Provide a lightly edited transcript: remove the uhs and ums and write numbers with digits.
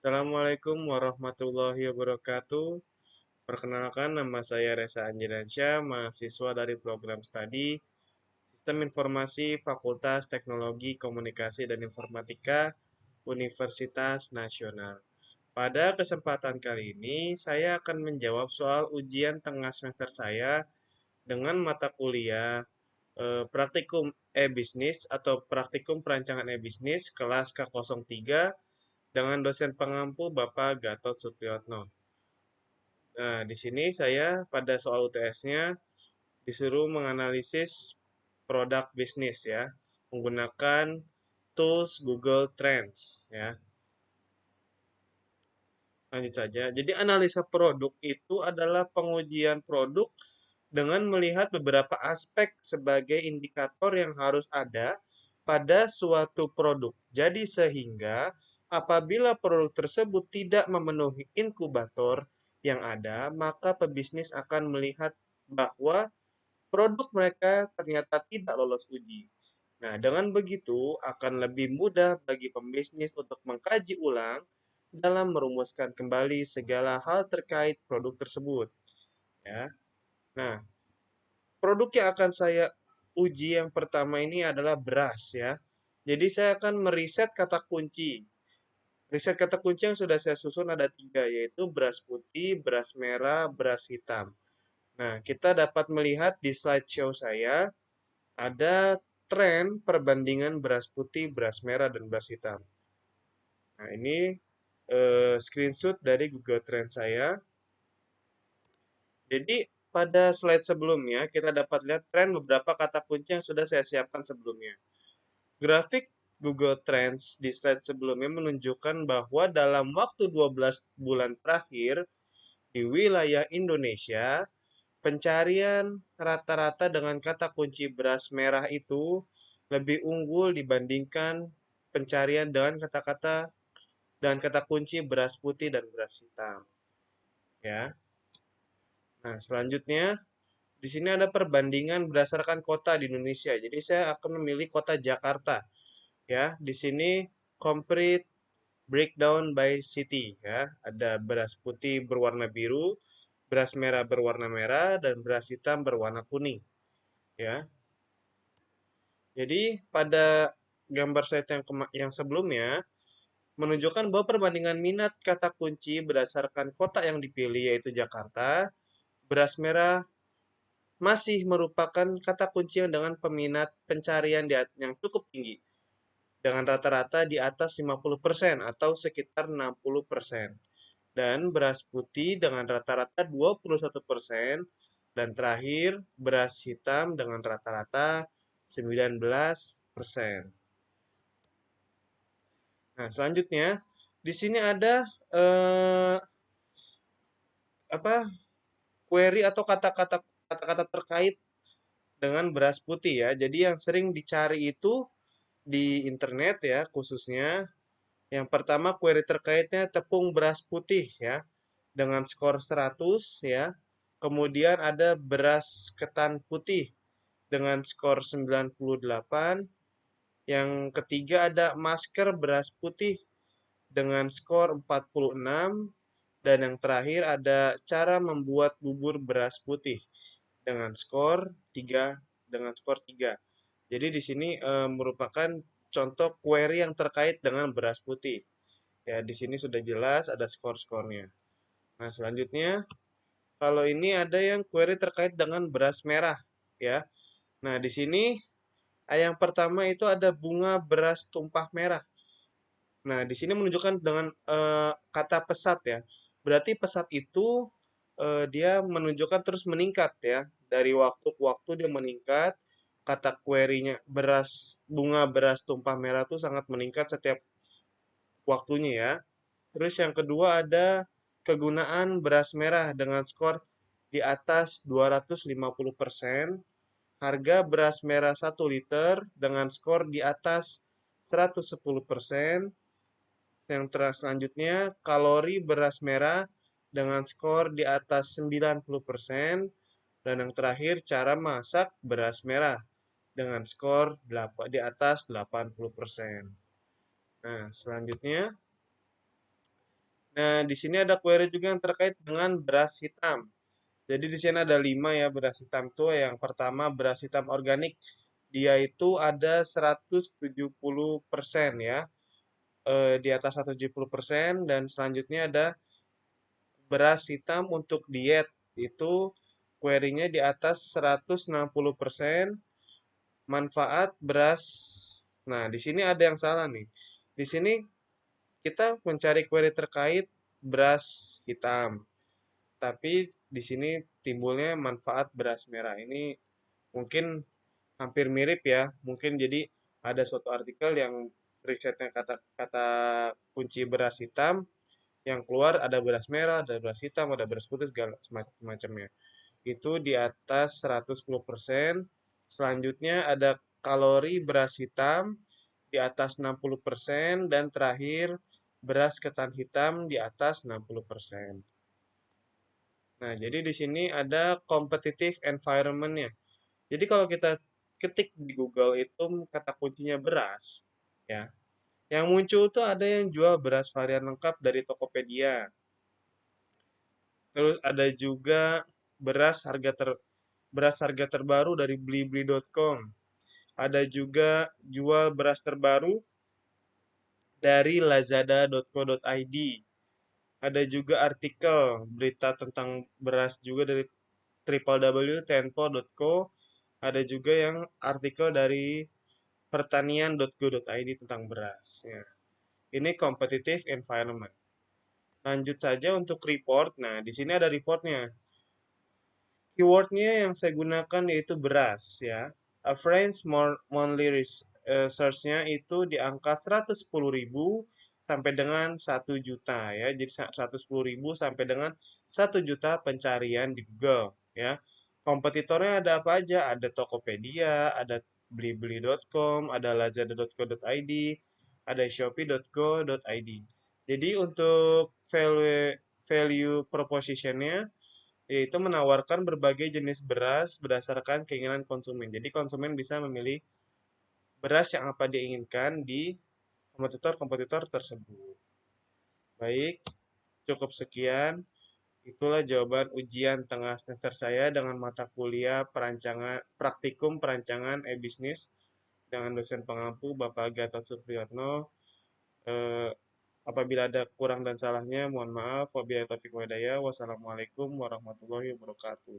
Assalamualaikum warahmatullahi wabarakatuh. Perkenalkan, nama saya Reza Anjiransyah, mahasiswa dari program studi Sistem Informasi Fakultas Teknologi Komunikasi dan Informatika Universitas Nasional. Pada kesempatan kali ini, saya akan menjawab soal ujian tengah semester saya dengan mata kuliah Praktikum E-Bisnis atau Praktikum Perancangan E-Bisnis kelas K03 dengan dosen pengampu Bapak Gatot Supriyotno. Nah, di sini saya pada soal UTS-nya disuruh menganalisis produk bisnis ya, menggunakan tools Google Trends ya. Lanjut saja. Jadi analisa produk itu adalah pengujian produk dengan melihat beberapa aspek sebagai indikator yang harus ada pada suatu produk. Jadi sehingga apabila produk tersebut tidak memenuhi inkubator yang ada, maka pebisnis akan melihat bahwa produk mereka ternyata tidak lolos uji. Nah, dengan begitu akan lebih mudah bagi pembisnis untuk mengkaji ulang dalam merumuskan kembali segala hal terkait produk tersebut, ya. Nah, produk yang akan saya uji yang pertama ini adalah beras ya. Jadi saya akan meriset kata kunci. Riset kata kunci yang sudah saya susun ada tiga, yaitu beras putih, beras merah, beras hitam. Nah, kita dapat melihat di slideshow saya ada tren perbandingan beras putih, beras merah, dan beras hitam. Nah, ini screenshot dari Google Trends saya. Jadi, pada slide sebelumnya, kita dapat lihat tren beberapa kata kunci yang sudah saya siapkan sebelumnya. Grafik Google Trends di slide sebelumnya menunjukkan bahwa dalam waktu 12 bulan terakhir di wilayah Indonesia, pencarian rata-rata dengan kata kunci beras merah itu lebih unggul dibandingkan pencarian dengan kata-kata dan kata kunci beras putih dan beras hitam. Ya. Nah, selanjutnya di sini ada perbandingan berdasarkan kota di Indonesia. Jadi saya akan memilih kota Jakarta. Ya, di sini complete breakdown by city ya. Ada beras putih berwarna biru, beras merah berwarna merah, dan beras hitam berwarna kuning. Ya. Jadi pada gambar slide yang sebelumnya menunjukkan bahwa perbandingan minat kata kunci berdasarkan kota yang dipilih yaitu Jakarta, beras merah masih merupakan kata kunci yang dengan peminat pencarian yang cukup tinggi, dengan rata-rata di atas 50% atau sekitar 60%. Dan beras putih dengan rata-rata 21%, dan terakhir beras hitam dengan rata-rata 19%. Nah, selanjutnya di sini ada eh, apa query atau kata-kata terkait dengan beras putih ya. Jadi yang sering dicari itu di internet ya khususnya. Yang pertama query terkaitnya tepung beras putih ya dengan skor 100 ya. Kemudian ada beras ketan putih dengan skor 98. Yang ketiga ada masker beras putih dengan skor 46. Dan yang terakhir ada cara membuat bubur beras putih dengan skor 3 dengan skor 3. Jadi di sini merupakan contoh query yang terkait dengan beras putih. Ya, di sini sudah jelas ada skor-skornya. Nah, selanjutnya kalau ini ada yang query terkait dengan beras merah, ya. Nah, di sini yang pertama itu ada bunga beras tumpah merah. Nah, di sini menunjukkan dengan kata pesat ya. Berarti pesat itu dia menunjukkan terus meningkat ya. Dari waktu ke waktu dia meningkat. Kata query-nya bunga beras tumpah merah itu sangat meningkat setiap waktunya ya. Terus yang kedua ada kegunaan beras merah dengan skor di atas 250%. Harga beras merah 1 liter dengan skor di atas 110%. Yang selanjutnya, kalori beras merah dengan skor di atas 90%. Dan yang terakhir, cara masak beras merah dengan skor di atas 80%. Nah, selanjutnya Nah, di sini ada query juga yang terkait dengan beras hitam. Jadi di sini ada 5 ya beras hitam tuh. Yang pertama beras hitam organik. Dia itu ada 170% ya. Di atas 170%, dan selanjutnya ada beras hitam untuk diet. Itu query-nya di atas 160%. Manfaat beras. Nah, di sini ada yang salah nih. Di sini kita mencari query terkait beras hitam. Tapi di sini timbulnya manfaat beras merah. Ini mungkin hampir mirip ya. Mungkin jadi ada suatu artikel yang risetnya kata-kata kunci beras hitam, yang keluar ada beras merah, ada beras hitam, ada beras putih, segala macamnya. Itu di atas 110%. Selanjutnya ada kalori beras hitam di atas 60%, dan terakhir beras ketan hitam di atas 60%. Nah, jadi di sini ada competitive environment-nya. Jadi kalau kita ketik di Google itu kata kuncinya beras, ya. Yang muncul tuh ada yang jual beras varian lengkap dari Tokopedia. Terus ada juga beras harga ter beras harga terbaru dari blibli.com. Ada juga jual beras terbaru dari lazada.co.id. Ada juga artikel berita tentang beras juga dari www.tempo.co. Ada juga yang artikel dari pertanian.go.id tentang beras. Ya. Ini competitive environment. Lanjut saja untuk report. Nah, di sini ada reportnya. Keywordnya yang saya gunakan yaitu beras ya. Average monthly search-nya itu di angka 110.000 sampai dengan 1 juta ya. Jadi 110.000 sampai dengan 1 juta pencarian di Google ya. Kompetitornya ada apa aja? Ada Tokopedia, ada blibli.com, ada lazada.co.id, ada shopee.co.id. Jadi untuk value propositionnya yaitu menawarkan berbagai jenis beras berdasarkan keinginan konsumen. Jadi konsumen bisa memilih beras yang apa dia inginkan di kompetitor-kompetitor tersebut. Baik, cukup sekian. Itulah jawaban ujian tengah semester saya dengan mata kuliah perancangan praktikum perancangan e-bisnis dengan dosen pengampu Bapak Gatot Supriyatno. Eh, Apabila ada kurang dan salahnya, mohon maaf. Wabillahi taufiq walhidayah. Wassalamualaikum warahmatullahi wabarakatuh.